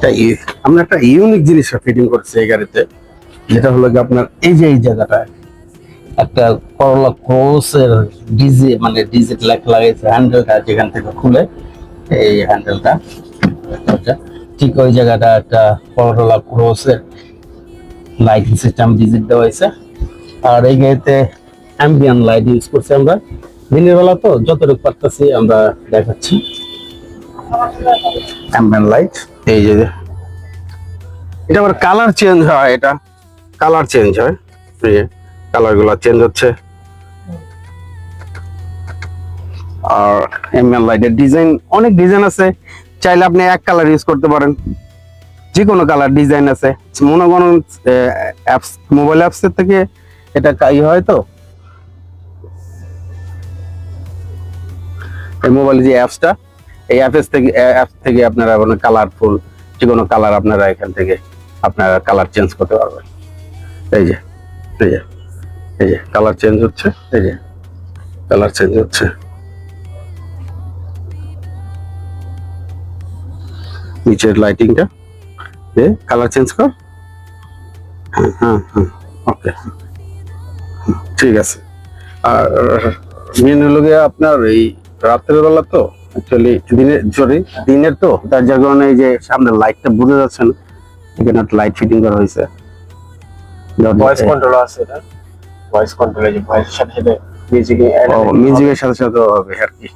তাই আমরা একটা ইউনিক জিনিস ফিটিং করছি এই গাড়িতে, যেটা হলো কি আপনার এই যে এই জায়গাটা একটা করলা ক্রসের ডিজি মানে ডিজিট লেখা লাগাইছে, হ্যান্ডেলটা যেখান থেকে খুলে এই হ্যান্ডেলটা ঠিক ওই জায়গাটা একটা করলা ক্রসের লাইটিং সিস্টেম ডিজিট দেওয়া হয়েছে। আর এই গাড়িতে অ্যাম্বিয়েন্ট লাইট ইউজ করছি আমরা, দিনের বেলা তো যতটুকু পারতেছি আমরা দেখাচ্ছি। অ্যাম্বিয়েন্ট লাইট, এই যে এটা আবার কালার চেঞ্জ হয়, এটা কালার চেঞ্জ হয়, এই যে কালার গুলো চেঞ্জ হচ্ছে। আর অ্যাম্বিয়েন্ট লাইটের ডিজাইন, অনেক ডিজাইন আছে, চাইলে আপনি এক কালার ইউজ করতে পারেন, যে কোনো কালার ডিজাইন আছে। মনে করেন অ্যাপস, মোবাইল অ্যাপসের থেকে এটা হয় তো, এই মোবাইলে যে অ্যাপসটা, এই অ্যাপস থেকে আপনারা কালারফুল যে কোনো কালার আপনারা এখান থেকে আপনারা কালার চেঞ্জ করতে পারবেন। এই যে এই যে এই যে কালার চেঞ্জ হচ্ছে, এই যে কালার চেঞ্জ হচ্ছে, নিচের লাইটিংটা কালার চেঞ্জ কর। হ্যাঁ হ্যাঁ হ্যাঁ, ওকে, ঠিক আছে। আর মেন হলো গিয়ে আপনার এই রাতের বেলা তো অ্যাকচুয়ালি দিনের তো, তার যার কারণে এই যে সামনে লাইটটা বুঝে যাচ্ছে না, এখানে একটা লাইট ফিটিং করা হয়েছে। ভয়েস কন্ট্রোল আছে, এটা ভয়েস কন্ট্রোল, এই যে ভয়েসের সাথে সাথে মিউজিকের মিউজিকের সাথে সাথে হবে আর কি।